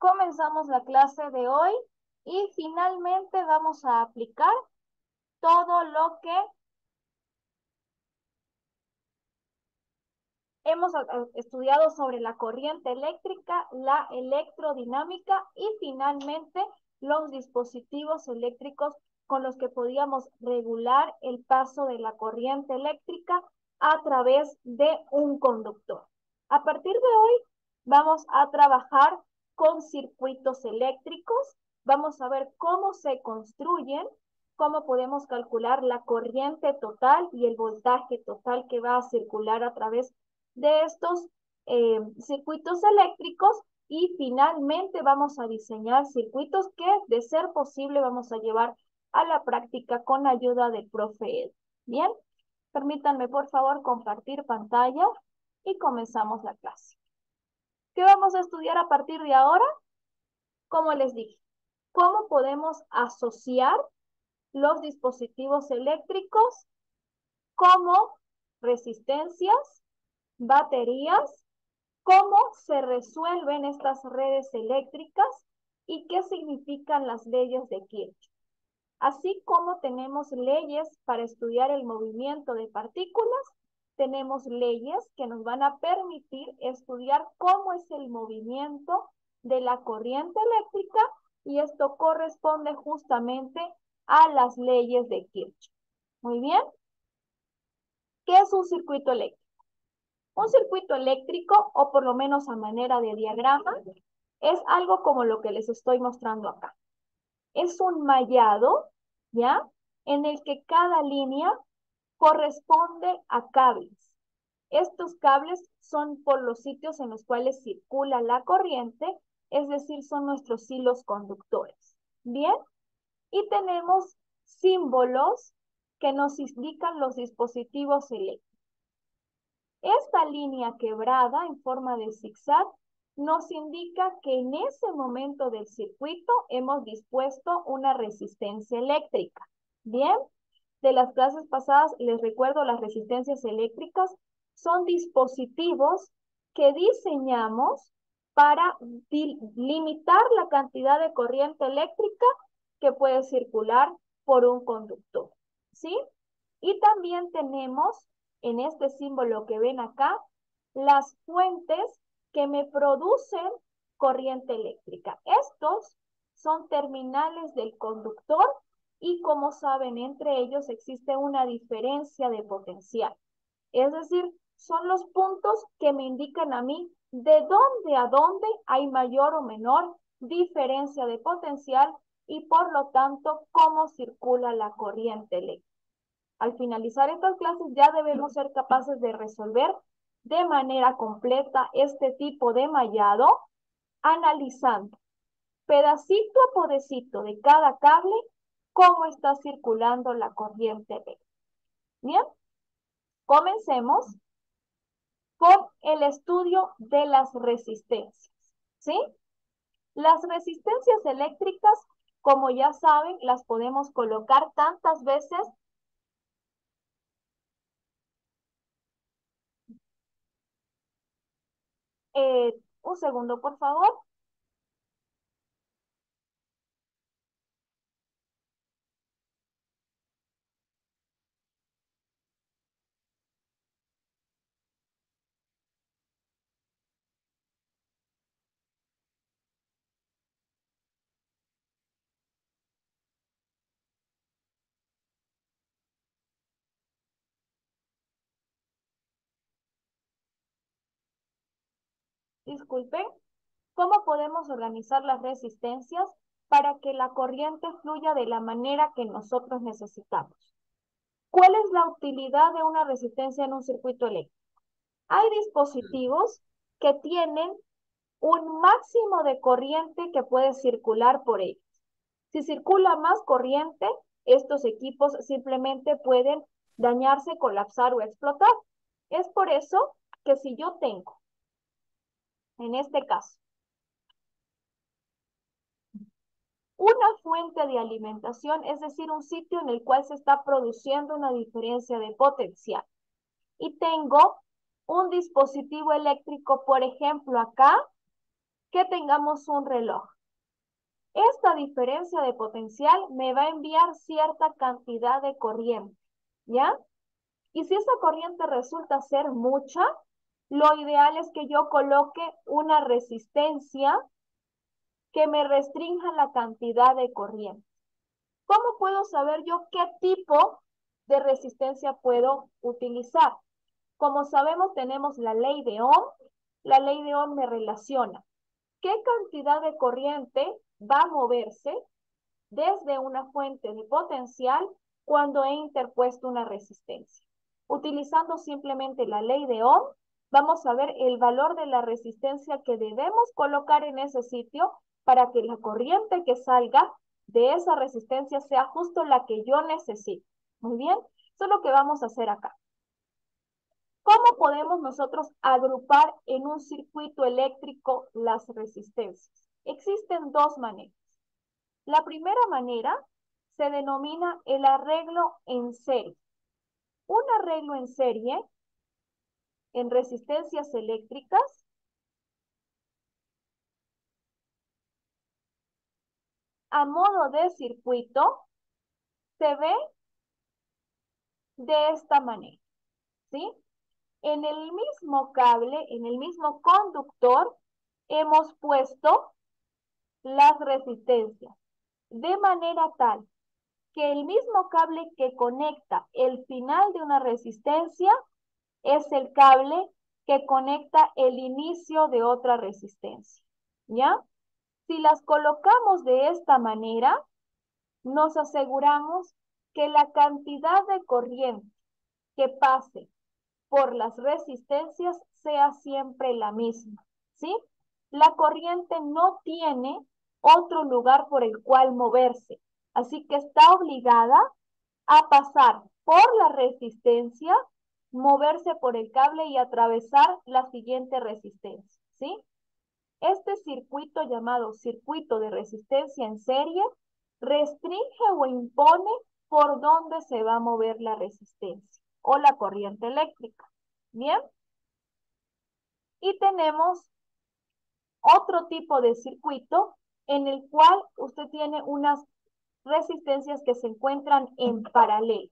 Comenzamos la clase de hoy y finalmente vamos a aplicar todo lo que hemos estudiado sobre la corriente eléctrica, la electrodinámica y finalmente los dispositivos eléctricos con los que podíamos regular el paso de la corriente eléctrica a través de un conductor. A partir de hoy vamos a trabajar con circuitos eléctricos, vamos a ver cómo se construyen, cómo podemos calcular la corriente total y el voltaje total que va a circular a través de estos circuitos eléctricos y finalmente vamos a diseñar circuitos que, de ser posible, vamos a llevar a la práctica con ayuda del profe Ed. Bien, permítanme por favor compartir pantalla y comenzamos la clase. ¿Qué vamos a estudiar a partir de ahora? Como les dije, ¿cómo podemos asociar los dispositivos eléctricos como resistencias, baterías, cómo se resuelven estas redes eléctricas y qué significan las leyes de Kirchhoff? Así como tenemos leyes para estudiar el movimiento de partículas, tenemos leyes que nos van a permitir estudiar cómo es el movimiento de la corriente eléctrica y esto corresponde justamente a las leyes de Kirchhoff. Muy bien. ¿Qué es un circuito eléctrico? Un circuito eléctrico, o por lo menos a manera de diagrama, es algo como lo que les estoy mostrando acá. Es un mallado, ¿ya? En el que cada línea corresponde a cables. Estos cables son por los sitios en los cuales circula la corriente, es decir, son nuestros hilos conductores. ¿Bien? Y tenemos símbolos que nos indican los dispositivos eléctricos. Esta línea quebrada en forma de zigzag nos indica que en ese momento del circuito hemos dispuesto una resistencia eléctrica. Bien, de las clases pasadas les recuerdo, las resistencias eléctricas son dispositivos que diseñamos para limitar la cantidad de corriente eléctrica que puede circular por un conductor, ¿sí? Y también tenemos en este símbolo que ven acá las fuentes que me producen corriente eléctrica. Estos son terminales del conductor y como saben, entre ellos existe una diferencia de potencial. Es decir, son los puntos que me indican a mí de dónde a dónde hay mayor o menor diferencia de potencial y por lo tanto cómo circula la corriente eléctrica. Al finalizar estas clases ya debemos ser capaces de resolver de manera completa este tipo de mallado, analizando pedacito a pedacito de cada cable cómo está circulando la corriente eléctrica. Bien, comencemos con el estudio de las resistencias, ¿sí? Las resistencias eléctricas, como ya saben, las podemos colocar tantas veces un segundo, por favor. Disculpen. ¿Cómo podemos organizar las resistencias para que la corriente fluya de la manera que nosotros necesitamos? ¿Cuál es la utilidad de una resistencia en un circuito eléctrico? Hay dispositivos que tienen un máximo de corriente que puede circular por ellos. Si circula más corriente, estos equipos simplemente pueden dañarse, colapsar o explotar. Es por eso que si yo tengo, en este caso, una fuente de alimentación, es decir, un sitio en el cual se está produciendo una diferencia de potencial. Y tengo un dispositivo eléctrico, por ejemplo, acá, que tengamos un reloj. Esta diferencia de potencial me va a enviar cierta cantidad de corriente, ¿ya? Y si esa corriente resulta ser mucha, lo ideal es que yo coloque una resistencia que me restrinja la cantidad de corriente. ¿Cómo puedo saber yo qué tipo de resistencia puedo utilizar? Como sabemos, tenemos la ley de Ohm. La ley de Ohm me relaciona qué cantidad de corriente va a moverse desde una fuente de potencial cuando he interpuesto una resistencia. Utilizando simplemente la ley de Ohm, vamos a ver el valor de la resistencia que debemos colocar en ese sitio para que la corriente que salga de esa resistencia sea justo la que yo necesito. Muy bien, eso es lo que vamos a hacer acá. ¿Cómo podemos nosotros agrupar en un circuito eléctrico las resistencias? Existen dos maneras. La primera manera se denomina el arreglo en serie. Un arreglo en serie en resistencias eléctricas a modo de circuito se ve de esta manera, ¿sí? En el mismo cable, en el mismo conductor, hemos puesto las resistencias de manera tal que el mismo cable que conecta el final de una resistencia es el cable que conecta el inicio de otra resistencia, ¿ya? Si las colocamos de esta manera, nos aseguramos que la cantidad de corriente que pase por las resistencias sea siempre la misma, ¿sí? La corriente no tiene otro lugar por el cual moverse, así que está obligada a pasar por la resistencia, moverse por el cable y atravesar la siguiente resistencia, ¿sí? Este circuito llamado circuito de resistencia en serie restringe o impone por dónde se va a mover la resistencia o la corriente eléctrica. Bien. Y tenemos otro tipo de circuito en el cual usted tiene unas resistencias que se encuentran en paralelo.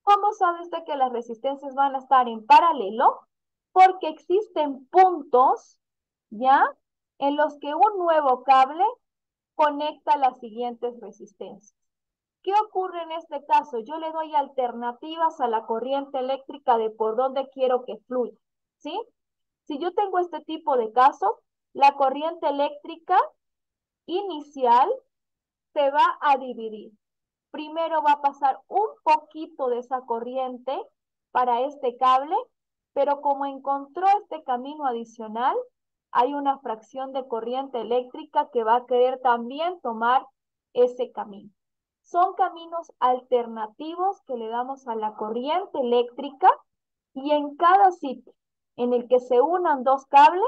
¿Cómo sabe usted que las resistencias van a estar en paralelo? Porque existen puntos, ¿ya? En los que un nuevo cable conecta las siguientes resistencias. ¿Qué ocurre en este caso? Yo le doy alternativas a la corriente eléctrica de por dónde quiero que fluya, ¿sí? Si yo tengo este tipo de casos, la corriente eléctrica inicial se va a dividir. Primero va a pasar un poquito de esa corriente para este cable, pero como encontró este camino adicional, hay una fracción de corriente eléctrica que va a querer también tomar ese camino. Son caminos alternativos que le damos a la corriente eléctrica y en cada sitio en el que se unan dos cables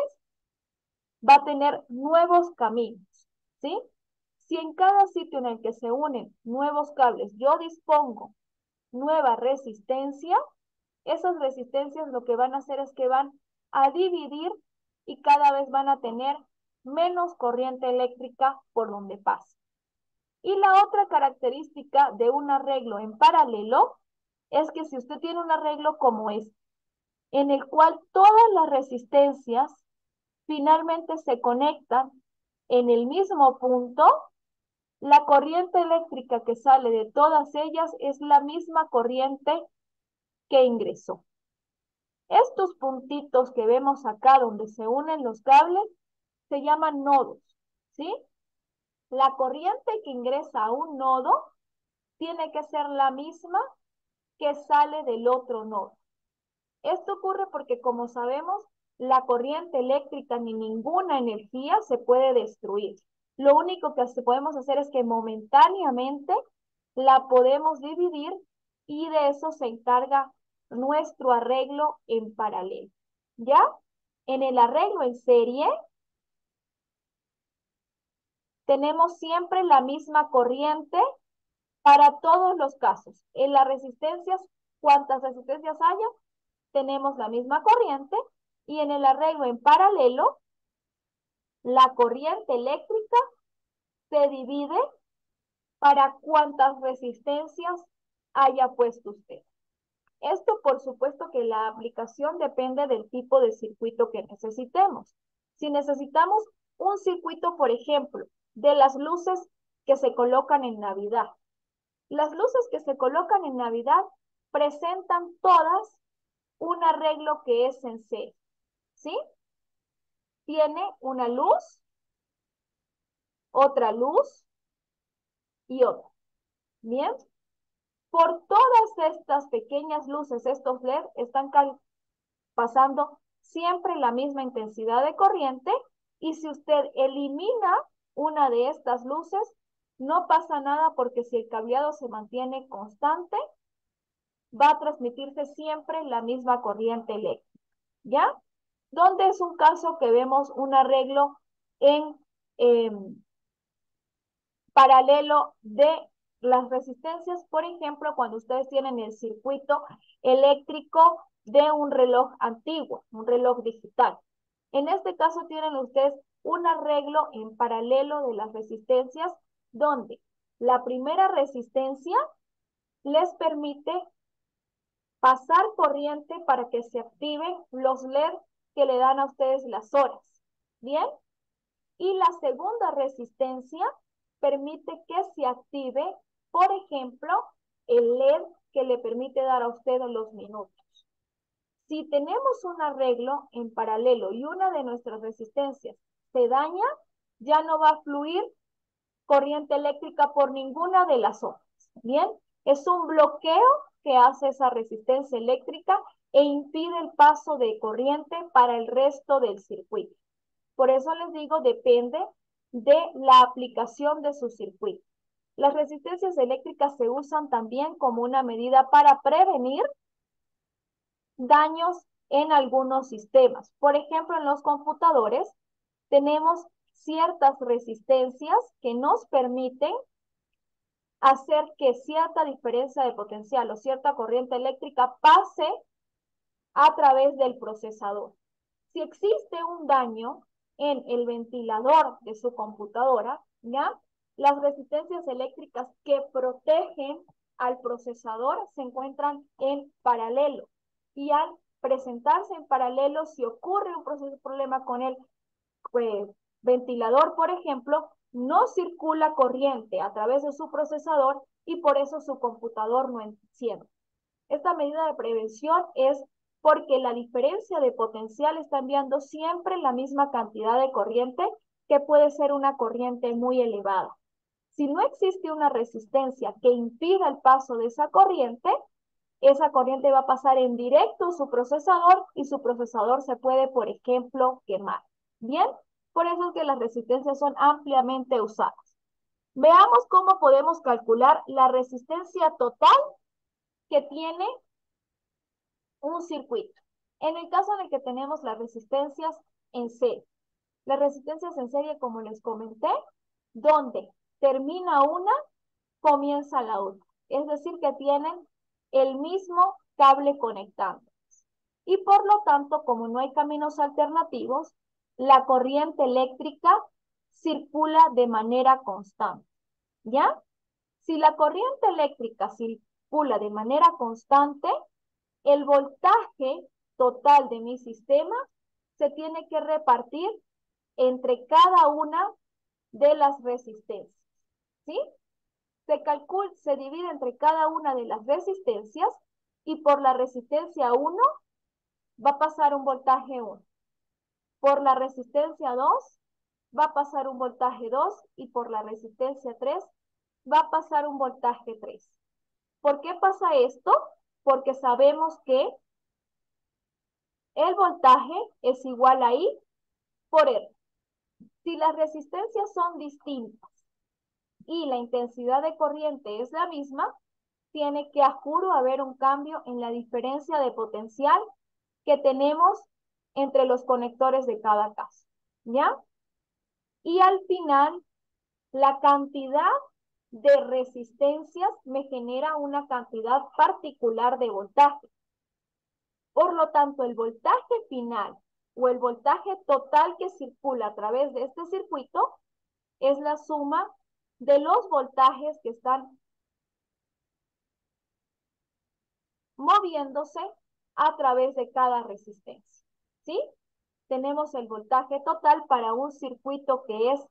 va a tener nuevos caminos, ¿sí? Si en cada sitio en el que se unen nuevos cables yo dispongo nueva resistencia, esas resistencias lo que van a hacer es que van a dividir y cada vez van a tener menos corriente eléctrica por donde pasa. Y la otra característica de un arreglo en paralelo es que si usted tiene un arreglo como este, en el cual todas las resistencias finalmente se conectan en el mismo punto, la corriente eléctrica que sale de todas ellas es la misma corriente que ingresó. Estos puntitos que vemos acá donde se unen los cables se llaman nodos, ¿sí? La corriente que ingresa a un nodo tiene que ser la misma que sale del otro nodo. Esto ocurre porque, como sabemos, la corriente eléctrica ni ninguna energía se puede destruir. Lo único que podemos hacer es que momentáneamente la podemos dividir y de eso se encarga nuestro arreglo en paralelo. ¿Ya? En el arreglo en serie tenemos siempre la misma corriente para todos los casos. En las resistencias, cuantas resistencias haya, tenemos la misma corriente y en el arreglo en paralelo La corriente eléctrica se divide para cuántas resistencias haya puesto usted. Esto, por supuesto, que la aplicación depende del tipo de circuito que necesitemos. Si necesitamos un circuito, por ejemplo, de las luces que se colocan en Navidad. Las luces que se colocan en Navidad presentan todas un arreglo que es en serie, ¿sí? Tiene una luz, otra luz y otra. Bien, por todas estas pequeñas luces, estos LED están pasando siempre la misma intensidad de corriente, y si usted elimina una de estas luces, no pasa nada, porque si el cableado se mantiene constante, va a transmitirse siempre la misma corriente eléctrica, ¿ya? Donde es un caso que vemos un arreglo en paralelo de las resistencias, por ejemplo, cuando ustedes tienen el circuito eléctrico de un reloj antiguo, un reloj digital. En este caso tienen ustedes un arreglo en paralelo de las resistencias, donde la primera resistencia les permite pasar corriente para que se activen los LED que le dan a ustedes las horas. ¿Bien? Y la segunda resistencia permite que se active, por ejemplo, el LED que le permite dar a usted los minutos. Si tenemos un arreglo en paralelo y una de nuestras resistencias se daña, ya no va a fluir corriente eléctrica por ninguna de las otras. Bien, es un bloqueo que hace esa resistencia eléctrica e impide el paso de corriente para el resto del circuito. Por eso les digo, depende de la aplicación de su circuito. Las resistencias eléctricas se usan también como una medida para prevenir daños en algunos sistemas. Por ejemplo, en los computadores tenemos ciertas resistencias que nos permiten hacer que cierta diferencia de potencial o cierta corriente eléctrica pase a través del procesador. Si existe un daño en el ventilador de su computadora, ¿ya? Las resistencias eléctricas que protegen al procesador se encuentran en paralelo, y al presentarse en paralelo, si ocurre un problema con el ventilador, por ejemplo, no circula corriente a través de su procesador, y por eso su computador no enciende. Esta medida de prevención es porque la diferencia de potencial está enviando siempre la misma cantidad de corriente, que puede ser una corriente muy elevada. Si no existe una resistencia que impida el paso de esa corriente va a pasar en directo a su procesador, y su procesador se puede, por ejemplo, quemar. Bien, por eso es que las resistencias son ampliamente usadas. Veamos cómo podemos calcular la resistencia total que tiene un circuito. En el caso en el que tenemos las resistencias en serie. Las resistencias en serie, como les comenté, donde termina una, comienza la otra. Es decir, que tienen el mismo cable conectando. Y por lo tanto, como no hay caminos alternativos, la corriente eléctrica circula de manera constante. ¿Ya? Si la corriente eléctrica circula de manera constante, el voltaje total de mi sistema se tiene que repartir entre cada una de las resistencias. ¿Sí? Se divide entre cada una de las resistencias, y por la resistencia 1 va a pasar un voltaje 1. Por la resistencia 2 va a pasar un voltaje 2, y por la resistencia 3 va a pasar un voltaje 3. ¿Por qué pasa esto? Porque sabemos que el voltaje es igual a I por R. Si las resistencias son distintas y la intensidad de corriente es la misma, tiene que, a juro, haber un cambio en la diferencia de potencial que tenemos entre los conectores de cada caso. ¿Ya? Y al final, la cantidad de resistencias me genera una cantidad particular de voltaje. Por lo tanto, el voltaje final o el voltaje total que circula a través de este circuito es la suma de los voltajes que están moviéndose a través de cada resistencia, ¿sí? Tenemos el voltaje total para un circuito que es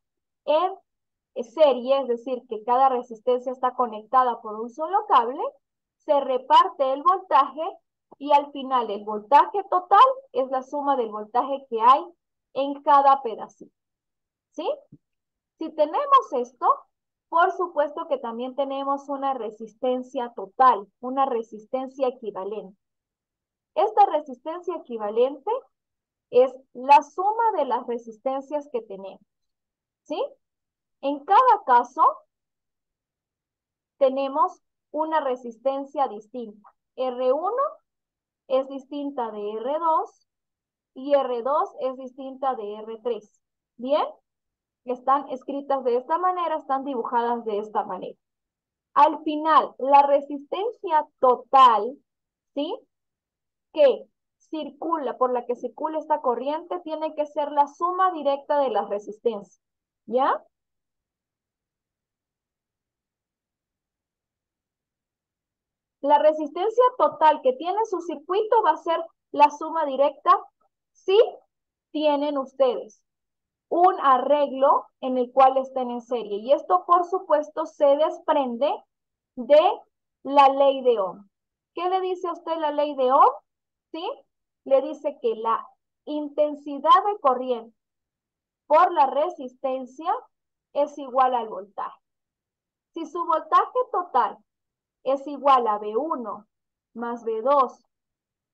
en serie, es decir, que cada resistencia está conectada por un solo cable, se reparte el voltaje y al final el voltaje total es la suma del voltaje que hay en cada pedacito, ¿sí? Si tenemos esto, por supuesto que también tenemos una resistencia total, una resistencia equivalente. Esta resistencia equivalente es la suma de las resistencias que tenemos, ¿sí? En cada caso, tenemos una resistencia distinta. R1 es distinta de R2 y R2 es distinta de R3. ¿Bien? Están escritas de esta manera, están dibujadas de esta manera. Al final, la resistencia total, ¿sí? Que circula, por la que circula esta corriente, tiene que ser la suma directa de las resistencias. ¿Ya? La resistencia total que tiene su circuito va a ser la suma directa si tienen ustedes un arreglo en el cual estén en serie. Y esto, por supuesto, se desprende de la ley de Ohm. ¿Qué le dice a usted la ley de Ohm? ¿Sí? Le dice que la intensidad de corriente por la resistencia es igual al voltaje. Si su voltaje total es igual a V1 más V2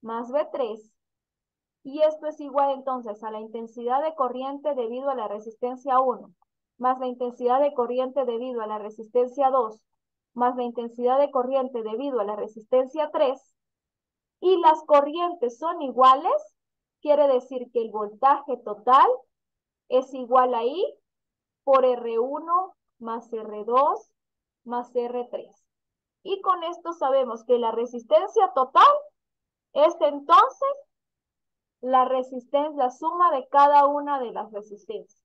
más V3, y esto es igual entonces a la intensidad de corriente debido a la resistencia 1, más la intensidad de corriente debido a la resistencia 2, más la intensidad de corriente debido a la resistencia 3, y las corrientes son iguales, quiere decir que el voltaje total es igual a I por R1 más R2 más R3. Y con esto sabemos que la resistencia total es entonces la suma de cada una de las resistencias.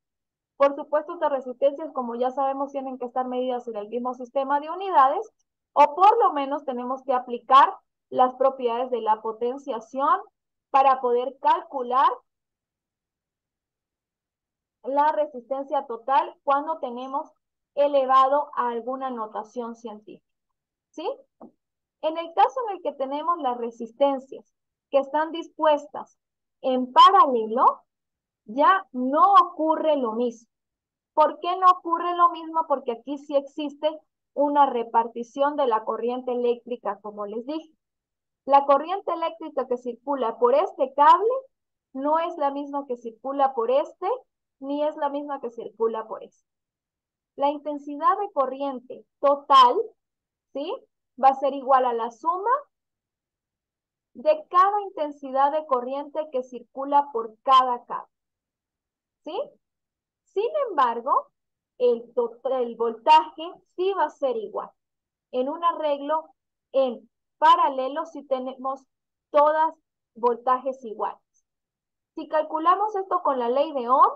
Por supuesto, estas resistencias, como ya sabemos, tienen que estar medidas en el mismo sistema de unidades, o por lo menos tenemos que aplicar las propiedades de la potenciación para poder calcular la resistencia total cuando tenemos elevado a alguna notación científica, ¿sí? En el caso en el que tenemos las resistencias que están dispuestas en paralelo, ya no ocurre lo mismo. ¿Por qué no ocurre lo mismo? Porque aquí sí existe una repartición de la corriente eléctrica, como les dije. La corriente eléctrica que circula por este cable no es la misma que circula por este, ni es la misma que circula por este. La intensidad de corriente total, ¿sí? Va a ser igual a la suma de cada intensidad de corriente que circula por cada cable, ¿sí? Sin embargo, el voltaje sí va a ser igual. En un arreglo en paralelo si tenemos todas voltajes iguales. Si calculamos esto con la ley de Ohm,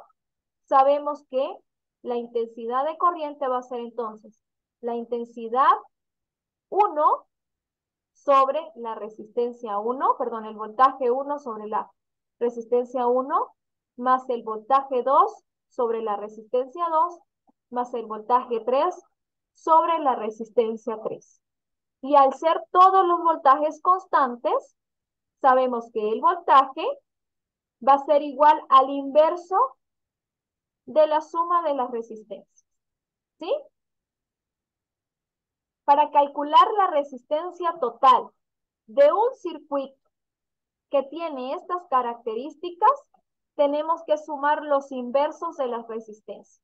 sabemos que la intensidad de corriente va a ser entonces la intensidad 1 sobre la resistencia 1, perdón, el voltaje 1 sobre la resistencia 1, más el voltaje 2 sobre la resistencia 2, más el voltaje 3 sobre la resistencia 3. Y al ser todos los voltajes constantes, sabemos que el voltaje va a ser igual al inverso de la suma de las resistencias, ¿sí? Para calcular la resistencia total de un circuito que tiene estas características, tenemos que sumar los inversos de las resistencias.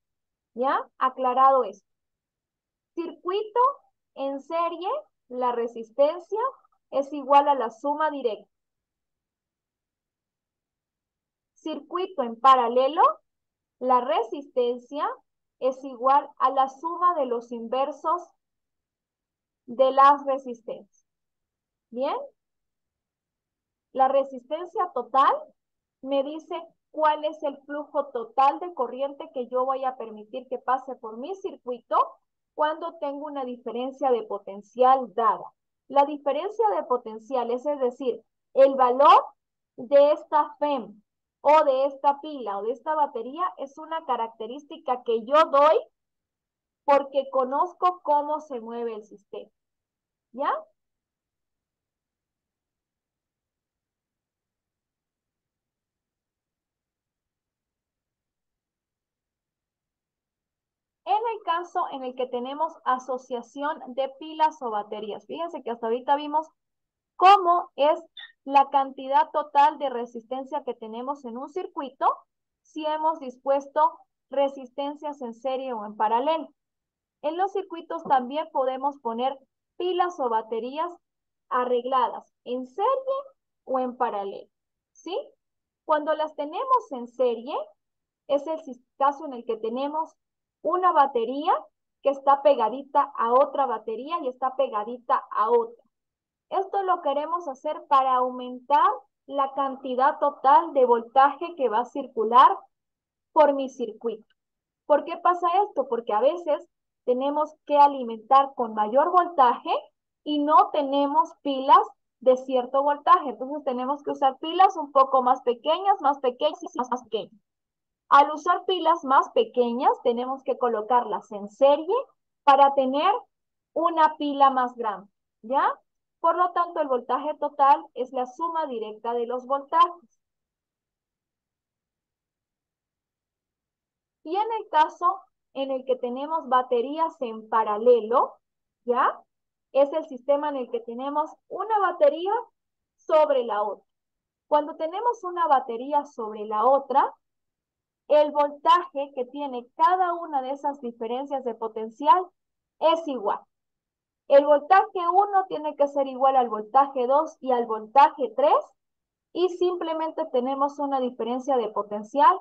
¿Ya? Aclarado esto. Circuito en serie, la resistencia es igual a la suma directa. Circuito en paralelo, la resistencia es igual a la suma de los inversos de las resistencias. ¿Bien? La resistencia total me dice cuál es el flujo total de corriente que yo voy a permitir que pase por mi circuito cuando tengo una diferencia de potencial dada. La diferencia de potenciales, es decir, el valor de esta FEM o de esta pila o de esta batería es una característica que yo doy porque conozco cómo se mueve el sistema. ¿Ya? En el caso en el que tenemos asociación de pilas o baterías, fíjense que hasta ahorita vimos cómo es la cantidad total de resistencia que tenemos en un circuito si hemos dispuesto resistencias en serie o en paralelo. En los circuitos también podemos poner pilas o baterías arregladas en serie o en paralelo, ¿sí? Cuando las tenemos en serie, es el caso en el que tenemos una batería que está pegadita a otra batería y está pegadita a otra. Esto lo queremos hacer para aumentar la cantidad total de voltaje que va a circular por mi circuito. ¿Por qué pasa esto? Porque a veces tenemos que alimentar con mayor voltaje y no tenemos pilas de cierto voltaje. Entonces tenemos que usar pilas un poco más pequeñas y más pequeñas. Al usar pilas más pequeñas, tenemos que colocarlas en serie para tener una pila más grande, ¿ya? Por lo tanto, el voltaje total es la suma directa de los voltajes. Y en el caso en el que tenemos baterías en paralelo, ¿ya? Es el sistema en el que tenemos una batería sobre la otra. Cuando tenemos una batería sobre la otra, el voltaje que tiene cada una de esas diferencias de potencial es igual. El voltaje 1 tiene que ser igual al voltaje 2 y al voltaje 3 y simplemente tenemos una diferencia de potencial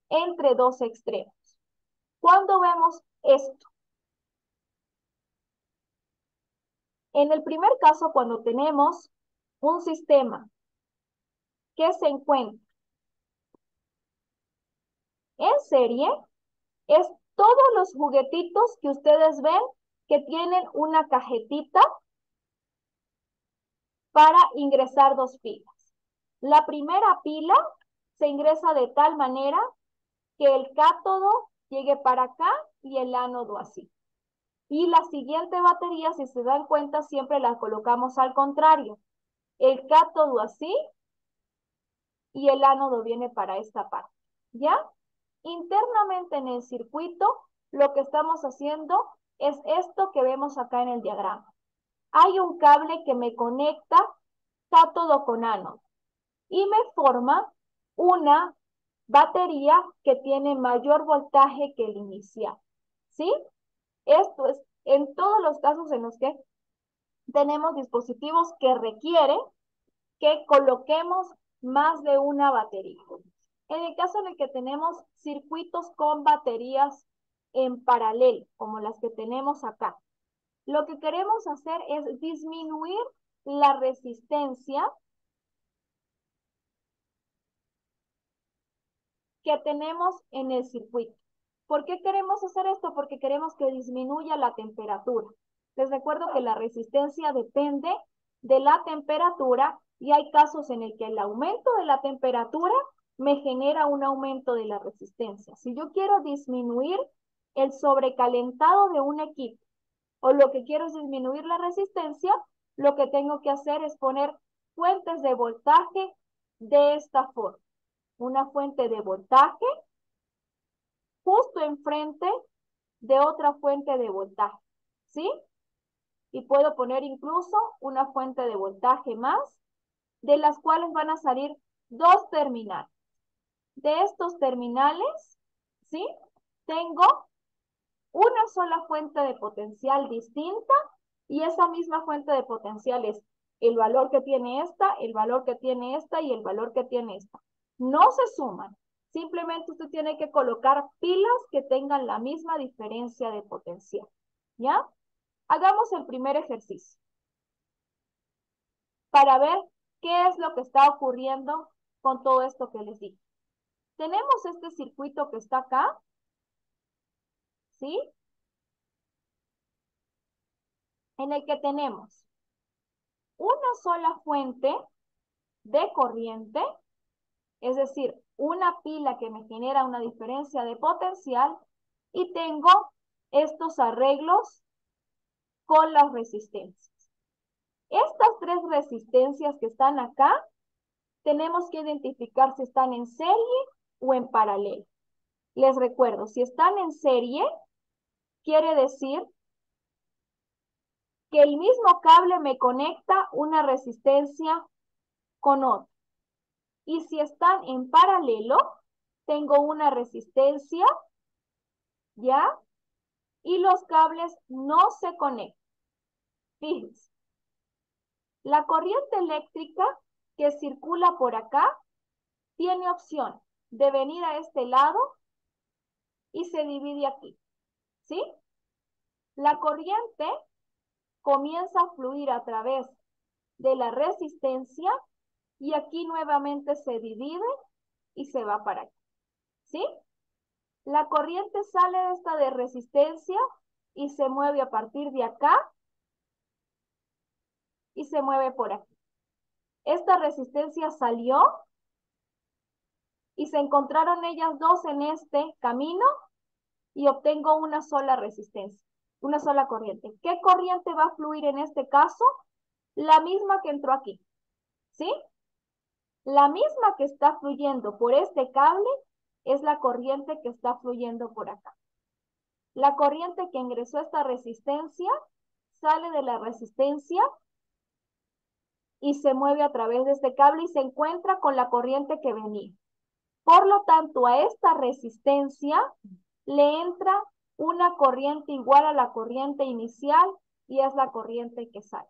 entre dos extremos. ¿Cuándo vemos esto? En el primer caso, cuando tenemos un sistema que se encuentra en serie, es todos los juguetitos que ustedes ven que tienen una cajetita para ingresar dos pilas. La primera pila se ingresa de tal manera que el cátodo llegue para acá y el ánodo así. Y la siguiente batería, si se dan cuenta, siempre la colocamos al contrario. El cátodo así y el ánodo viene para esta parte. ¿Ya? Internamente en el circuito, lo que estamos haciendo es esto que vemos acá en el diagrama. Hay un cable que me conecta cátodo con ánodo y me forma una batería que tiene mayor voltaje que el inicial. ¿Sí? Esto es en todos los casos en los que tenemos dispositivos que requieren que coloquemos más de una batería. En el caso en el que tenemos circuitos con baterías en paralelo, como las que tenemos acá, lo que queremos hacer es disminuir la resistencia que tenemos en el circuito. ¿Por qué queremos hacer esto? Porque queremos que disminuya la temperatura. Les recuerdo que la resistencia depende de la temperatura y hay casos en el que el aumento de la temperatura me genera un aumento de la resistencia. Si yo quiero disminuir el sobrecalentado de un equipo o lo que quiero es disminuir la resistencia, lo que tengo que hacer es poner fuentes de voltaje de esta forma. Una fuente de voltaje justo enfrente de otra fuente de voltaje, ¿sí? Y puedo poner incluso una fuente de voltaje más, de las cuales van a salir dos terminales. De estos terminales, ¿sí? Tengo una sola fuente de potencial distinta y esa misma fuente de potencial es el valor que tiene esta, el valor que tiene esta y el valor que tiene esta. No se suman. Simplemente usted tiene que colocar pilas que tengan la misma diferencia de potencial. ¿Ya? Hagamos el primer ejercicio para ver qué es lo que está ocurriendo con todo esto que les dije. Tenemos este circuito que está acá, ¿sí? En el que tenemos una sola fuente de corriente, es decir, una pila que me genera una diferencia de potencial, y tengo estos arreglos con las resistencias. Estas tres resistencias que están acá, tenemos que identificar si están en serie o en paralelo. Les recuerdo, si están en serie, quiere decir que el mismo cable me conecta una resistencia con otra. Y si están en paralelo, tengo una resistencia, ¿ya? Y los cables no se conectan. Fíjense, la corriente eléctrica que circula por acá tiene opción de venir a este lado y se divide aquí, ¿sí? La corriente comienza a fluir a través de la resistencia y aquí nuevamente se divide y se va para aquí, ¿sí? La corriente sale de esta de resistencia y se mueve a partir de acá y se mueve por aquí. Esta resistencia salió y se encontraron ellas dos en este camino y obtengo una sola resistencia, una sola corriente. ¿Qué corriente va a fluir en este caso? La misma que entró aquí, ¿sí? La misma que está fluyendo por este cable es la corriente que está fluyendo por acá. La corriente que ingresó a esta resistencia sale de la resistencia y se mueve a través de este cable y se encuentra con la corriente que venía. Por lo tanto, a esta resistencia le entra una corriente igual a la corriente inicial y es la corriente que sale.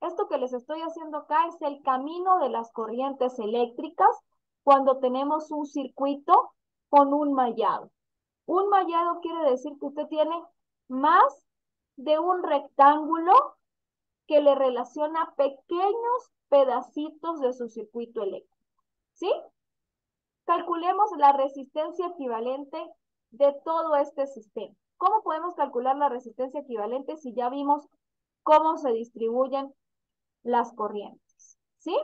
Esto que les estoy haciendo acá es el camino de las corrientes eléctricas cuando tenemos un circuito con un mallado. Un mallado quiere decir que usted tiene más de un rectángulo que le relaciona pequeños pedacitos de su circuito eléctrico, ¿sí? Calculemos la resistencia equivalente de todo este sistema. ¿Cómo podemos calcular la resistencia equivalente si ya vimos cómo se distribuyen las corrientes? ¿Sí?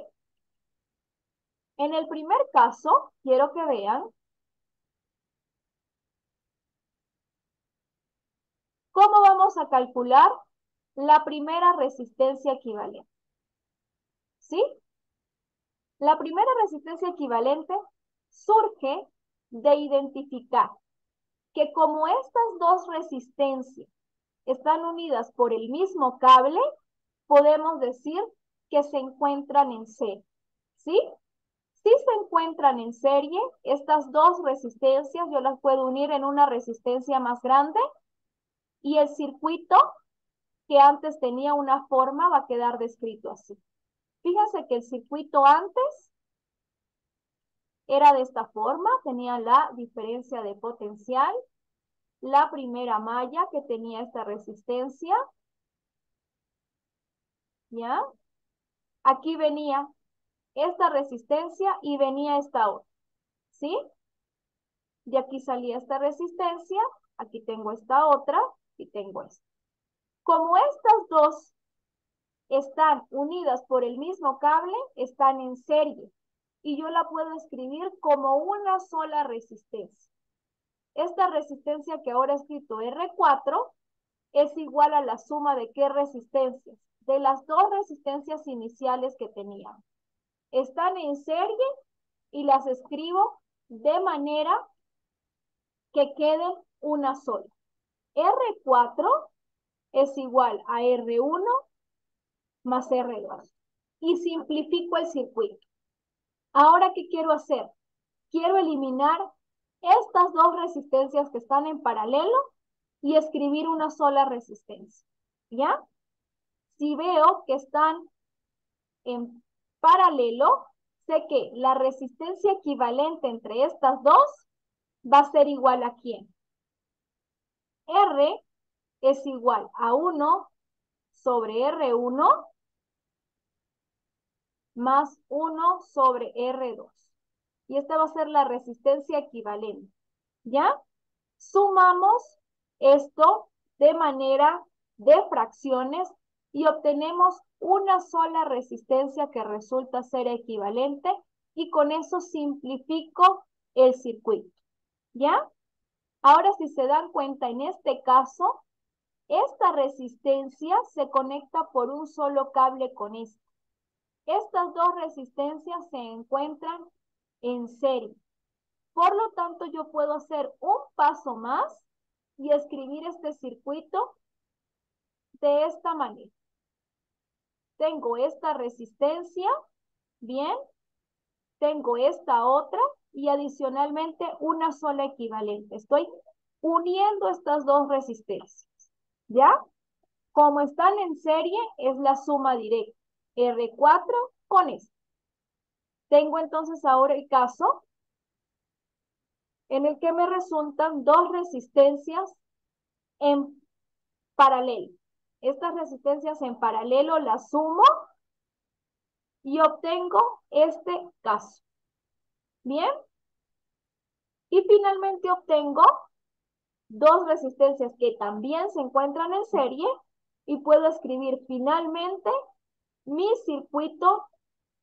En el primer caso, quiero que vean cómo vamos a calcular la primera resistencia equivalente. ¿Sí? La primera resistencia equivalente surge de identificar que como estas dos resistencias están unidas por el mismo cable, podemos decir que se encuentran en serie, ¿sí? Si se encuentran en serie, estas dos resistencias yo las puedo unir en una resistencia más grande y el circuito que antes tenía una forma va a quedar descrito así. Fíjense que el circuito antes era de esta forma, tenía la diferencia de potencial, la primera malla que tenía esta resistencia, ¿ya? Aquí venía esta resistencia y venía esta otra, ¿sí? De aquí salía esta resistencia, aquí tengo esta otra y tengo esta. Como estas dos están unidas por el mismo cable, están en serie y yo la puedo escribir como una sola resistencia. Esta resistencia que ahora he escrito R4 es igual a la suma de ¿qué resistencias? De las dos resistencias iniciales que teníamos. Están en serie y las escribo de manera que quede una sola. R4 es igual a R1 más R2. Y simplifico el circuito. Ahora, ¿qué quiero hacer? Quiero eliminar estas dos resistencias que están en paralelo y escribir una sola resistencia. ¿Ya? Si veo que están en paralelo, sé que la resistencia equivalente entre estas dos va a ser igual a ¿quién? R es igual a 1 sobre R1 más 1 sobre R2. y esta va a ser la resistencia equivalente. ¿Ya? Sumamos esto de manera de fracciones y obtenemos una sola resistencia que resulta ser equivalente y con eso simplifico el circuito. ¿Ya? Ahora, si se dan cuenta, en este caso, esta resistencia se conecta por un solo cable con esta. Estas dos resistencias se encuentran en serie. Por lo tanto, yo puedo hacer un paso más y escribir este circuito de esta manera. Tengo esta resistencia, bien, tengo esta otra y adicionalmente una sola equivalente. Estoy uniendo estas dos resistencias, ¿ya? Como están en serie, es la suma directa. R4 con esta. Tengo entonces ahora el caso en el que me resultan dos resistencias en paralelo. Estas resistencias en paralelo las sumo y obtengo este caso. ¿Bien? Y finalmente obtengo dos resistencias que también se encuentran en serie y puedo escribir finalmente mi circuito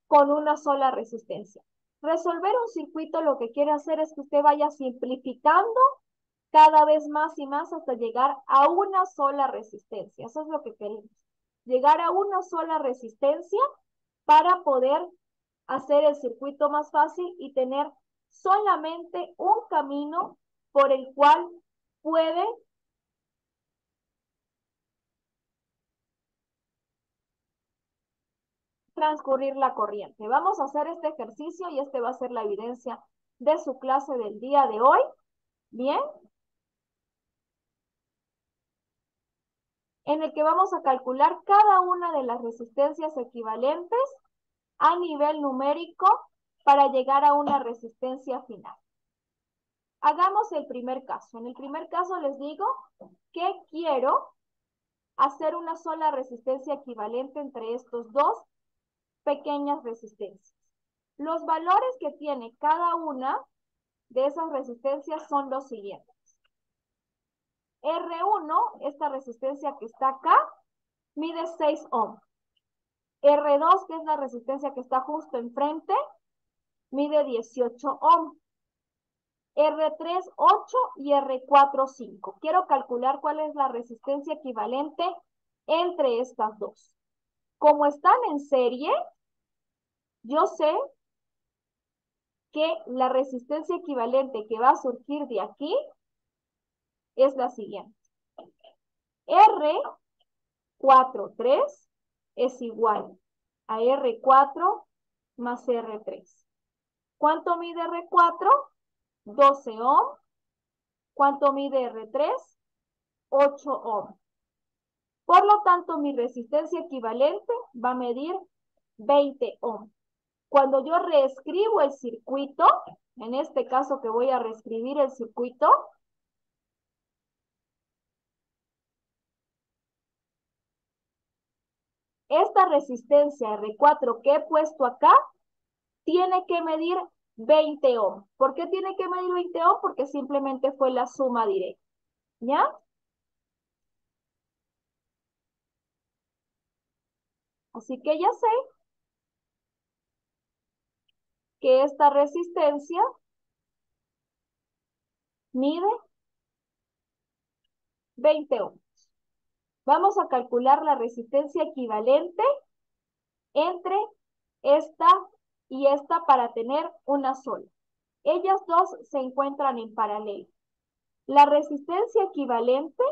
con una sola resistencia. Resolver un circuito lo que quiere hacer es que usted vaya simplificando cada vez más y más hasta llegar a una sola resistencia. Eso es lo que queremos. Llegar a una sola resistencia para poder hacer el circuito más fácil y tener solamente un camino por el cual puede transcurrir la corriente. Vamos a hacer este ejercicio y este va a ser la evidencia de su clase del día de hoy. Bien. En el que vamos a calcular cada una de las resistencias equivalentes a nivel numérico para llegar a una resistencia final. Hagamos el primer caso. En el primer caso les digo que quiero hacer una sola resistencia equivalente entre estos dos pequeñas resistencias. Los valores que tiene cada una de esas resistencias son los siguientes. R1, esta resistencia que está acá, mide 6 ohms. R2, que es la resistencia que está justo enfrente, mide 18 ohms. R3, 8 y R4, 5. Quiero calcular cuál es la resistencia equivalente entre estas dos. Como están en serie, yo sé que la resistencia equivalente que va a surgir de aquí es la siguiente. R43 es igual a R4 más R3. ¿Cuánto mide R4? 12 ohms. ¿Cuánto mide R3? 8 ohms. Por lo tanto, mi resistencia equivalente va a medir 20 ohms. Cuando yo reescribo el circuito, en este caso que voy a reescribir el circuito, esta resistencia R4 que he puesto acá tiene que medir 20 ohms. ¿Por qué tiene que medir 20 ohms? Porque simplemente fue la suma directa. ¿Ya? Así que ya sé que esta resistencia mide 20 ohms. Vamos a calcular la resistencia equivalente entre esta y esta para tener una sola. Ellas dos se encuentran en paralelo. La resistencia equivalente,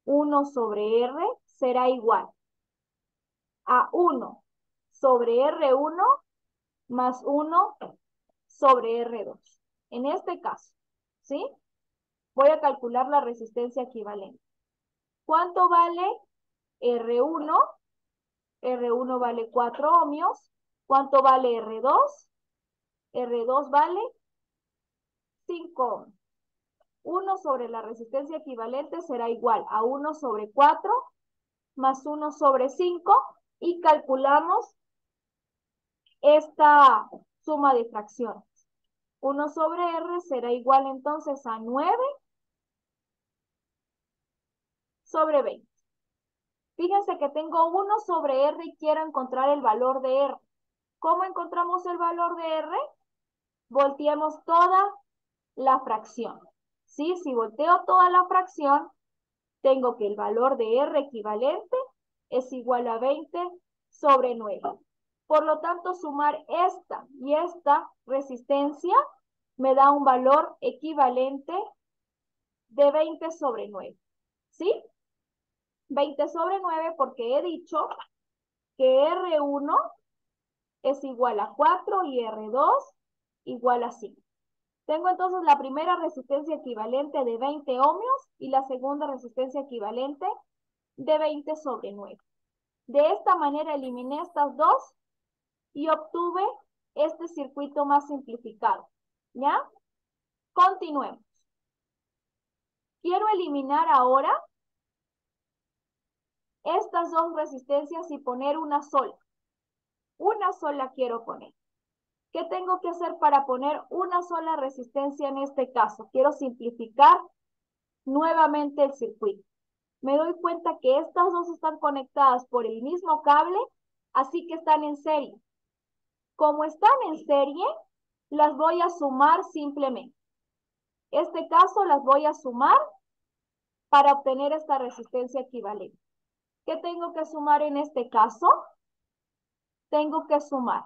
1 sobre R, será igual a 1 sobre R1 más 1 sobre R2. En este caso, ¿sí? Voy a calcular la resistencia equivalente. ¿Cuánto vale R1? R1 vale 4 ohmios. ¿Cuánto vale R2? R2 vale 5 ohmios. 1 sobre la resistencia equivalente será igual a 1 sobre 4 más 1 sobre 5 y calculamos esta suma de fracciones. 1 sobre R será igual entonces a 9 sobre 20. Fíjense que tengo 1 sobre R y quiero encontrar el valor de R. ¿Cómo encontramos el valor de R? Volteemos toda la fracción. ¿Sí? Si volteo toda la fracción, tengo que el valor de R equivalente es igual a 20 sobre 9. Por lo tanto, sumar esta y esta resistencia me da un valor equivalente de 20 sobre 9. ¿Sí? 20 sobre 9 porque he dicho que R1 es igual a 4 y R2 igual a 5. Tengo entonces la primera resistencia equivalente de 20 ohmios y la segunda resistencia equivalente de 20 sobre 9. De esta manera eliminé estas dos y obtuve este circuito más simplificado. ¿Ya? Continuemos. Quiero eliminar ahora estas dos resistencias y poner una sola. Una sola quiero poner. ¿Qué tengo que hacer para poner una sola resistencia en este caso? Quiero simplificar nuevamente el circuito. Me doy cuenta que estas dos están conectadas por el mismo cable, así que están en serie. Como están en serie, las voy a sumar simplemente. Este caso las voy a sumar para obtener esta resistencia equivalente. ¿Qué tengo que sumar en este caso? Tengo que sumar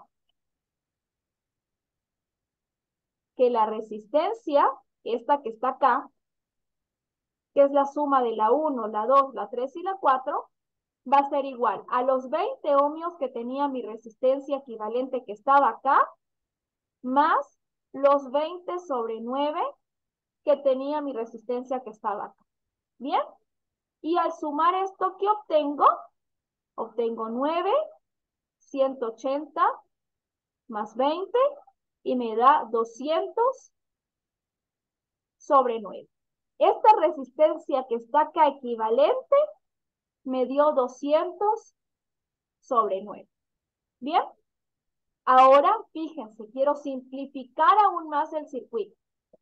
que la resistencia, esta que está acá, que es la suma de la 1, la 2, la 3 y la 4, va a ser igual a los 20 ohmios que tenía mi resistencia equivalente que estaba acá, más los 20 sobre 9 que tenía mi resistencia que estaba acá. ¿Bien? Y al sumar esto, ¿qué obtengo? Obtengo 9, 180 más 20 y me da 200 sobre 9. Esta resistencia que está acá equivalente me dio 200 sobre 9. ¿Bien? Ahora, fíjense, quiero simplificar aún más el circuito.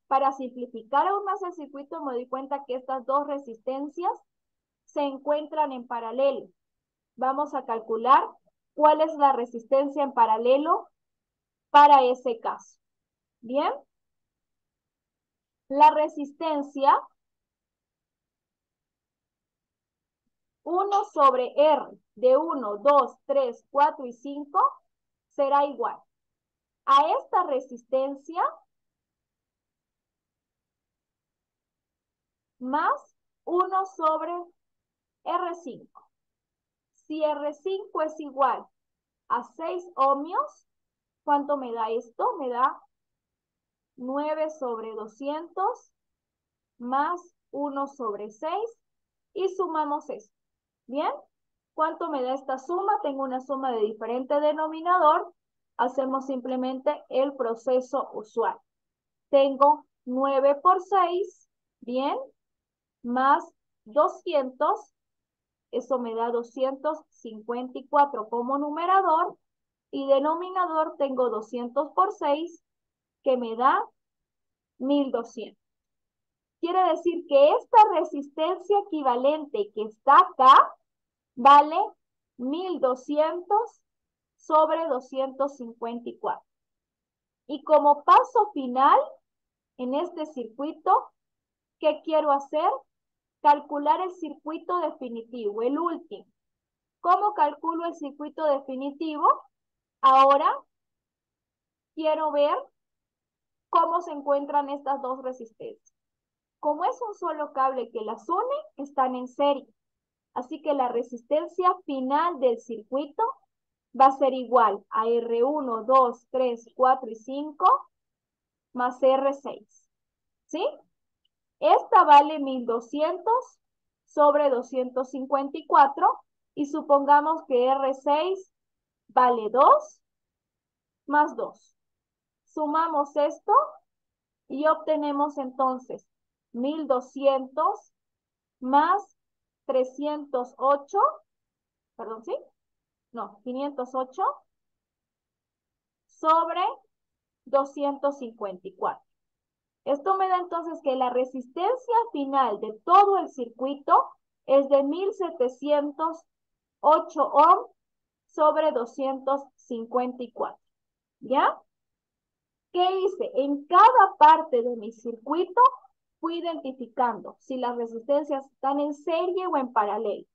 Para simplificar aún más el circuito me doy cuenta que estas dos resistencias se encuentran en paralelo. Vamos a calcular cuál es la resistencia en paralelo para ese caso. ¿Bien? La resistencia 1 sobre R de 1, 2, 3, 4 y 5 será igual a esta resistencia más 1 sobre R5. Si R5 es igual a 6 ohmios, ¿cuánto me da esto? Me da 9 sobre 200 más 1 sobre 6 y sumamos esto. ¿Bien? ¿Cuánto me da esta suma? Tengo una suma de diferente denominador. Hacemos simplemente el proceso usual. Tengo 9 por 6, ¿bien? Más 200, eso me da 254 como numerador. Y denominador tengo 200 por 6, que me da 1200. Quiere decir que esta resistencia equivalente que está acá vale 1200 sobre 254. Y como paso final en este circuito, ¿qué quiero hacer? Calcular el circuito definitivo, el último. ¿Cómo calculo el circuito definitivo? Ahora quiero ver cómo se encuentran estas dos resistencias. Como es un solo cable que las une, están en serie. Así que la resistencia final del circuito va a ser igual a R1, 2, 3, 4 y 5 más R6. ¿Sí? Esta vale 1200 sobre 254 y supongamos que R6 vale 2 más 2. Sumamos esto y obtenemos entonces 1200 más 308, perdón, ¿sí? No, 508 sobre 254. Esto me da entonces que la resistencia final de todo el circuito es de 1708 ohms sobre 254. ¿Ya? ¿Qué hice? En cada parte de mi circuito fui identificando si las resistencias están en serie o en paralelo.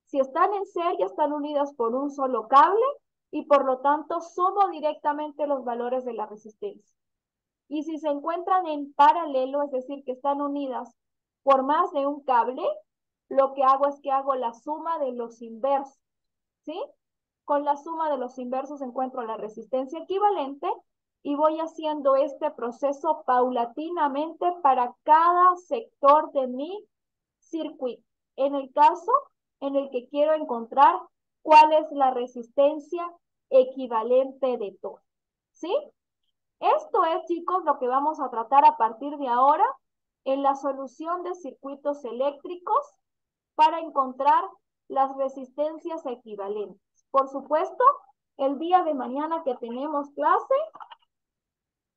Si están en serie, están unidas por un solo cable y por lo tanto sumo directamente los valores de la resistencia. Y si se encuentran en paralelo, es decir, que están unidas por más de un cable, lo que hago es que hago la suma de los inversos, ¿sí? Con la suma de los inversos encuentro la resistencia equivalente y voy haciendo este proceso paulatinamente para cada sector de mi circuito. En el caso en el que quiero encontrar cuál es la resistencia equivalente de todo, ¿sí? Esto es, chicos, lo que vamos a tratar a partir de ahora en la solución de circuitos eléctricos para encontrar las resistencias equivalentes. Por supuesto, el día de mañana que tenemos clase,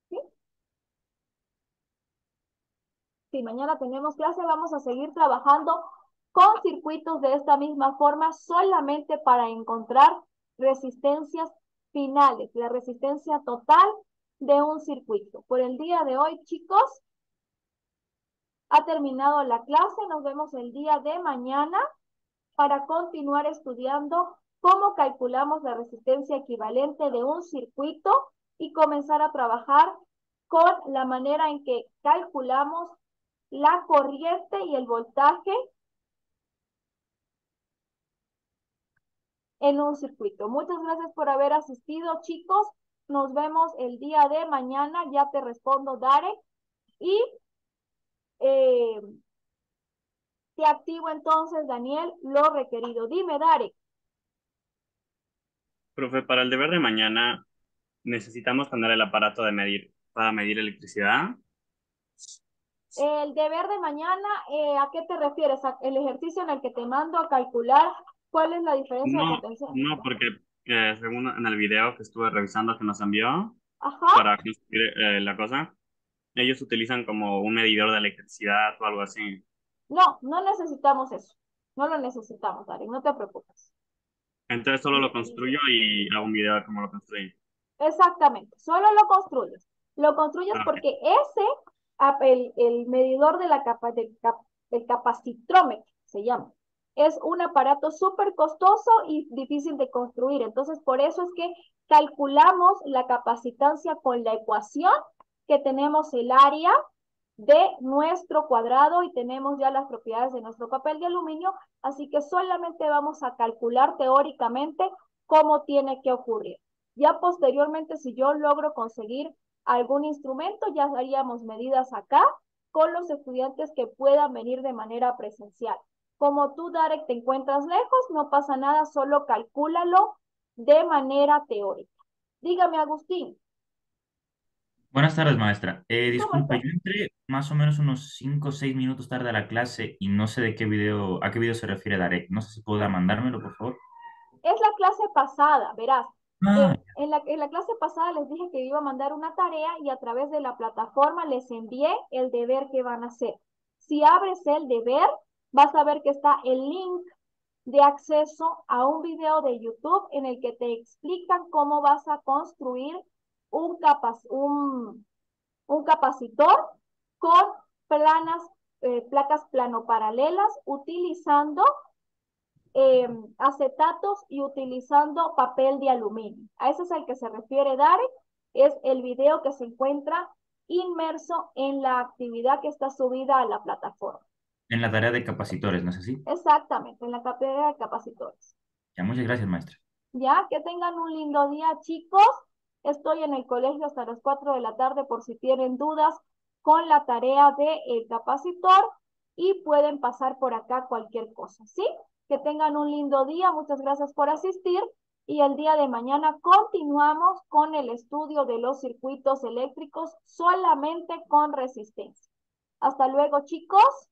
¿sí? Si mañana tenemos clase, vamos a seguir trabajando con circuitos de esta misma forma solamente para encontrar resistencias finales, la resistencia total de un circuito. Por el día de hoy, chicos, ha terminado la clase. Nos vemos el día de mañana para continuar estudiando cómo calculamos la resistencia equivalente de un circuito y comenzar a trabajar con la manera en que calculamos la corriente y el voltaje en un circuito. Muchas gracias por haber asistido, chicos. Nos vemos el día de mañana. Ya te respondo, Darek. Y te activo entonces, Daniel, lo requerido. Dime, Darek. Profe, para el deber de mañana necesitamos tener el aparato de medir para medir electricidad. El deber de mañana, ¿a qué te refieres? ¿El ejercicio en el que te mando a calcular cuál es la diferencia de No, potencial? no, porque según en el video que estuve revisando que nos envió Ajá. para construir la cosa, ellos utilizan como un medidor de electricidad o algo así. No, no necesitamos eso. No lo necesitamos, Darek, no te preocupes. Entonces solo lo construyo y hago un video de cómo lo construí. Exactamente, solo lo construyes. Lo construyes Ah, ok. porque el medidor de la capa, del capacitrómetro, se llama, es un aparato súper costoso y difícil de construir. Entonces, por eso es que calculamos la capacitancia con la ecuación que tenemos el área de nuestro cuadrado y tenemos ya las propiedades de nuestro papel de aluminio, así que solamente vamos a calcular teóricamente cómo tiene que ocurrir. Ya posteriormente, si yo logro conseguir algún instrumento, ya haríamos medidas acá con los estudiantes que puedan venir de manera presencial. Como tú, Darek, te encuentras lejos, no pasa nada, solo calcúlalo de manera teórica. Dígame, Agustín, Buenas tardes, maestra. ¿cómo Disculpe, estás? yo entré más o menos unos 5 o 6 minutos tarde a la clase y no sé de qué video, a qué video se refiere Darek. No sé si podrá mandármelo, por favor. Es la clase pasada, verás. Ah, En la clase pasada les dije que iba a mandar una tarea y a través de la plataforma les envié el deber que van a hacer. Si abres el deber, vas a ver que está el link de acceso a un video de YouTube en el que te explican cómo vas a construir un, un capacitor con planas, placas planoparalelas utilizando acetatos y utilizando papel de aluminio. A ese es al que se refiere Darek, es el video que se encuentra inmerso en la actividad que está subida a la plataforma. en la tarea de capacitores, ¿no es así? Exactamente, en la cartera de capacitores. Ya, muchas gracias, maestra. Ya, que tengan un lindo día, chicos. Estoy en el colegio hasta las 4 de la tarde por si tienen dudas con la tarea de el capacitor y pueden pasar por acá cualquier cosa, ¿sí? Que tengan un lindo día, muchas gracias por asistir y el día de mañana continuamos con el estudio de los circuitos eléctricos solamente con resistencia. Hasta luego, chicos.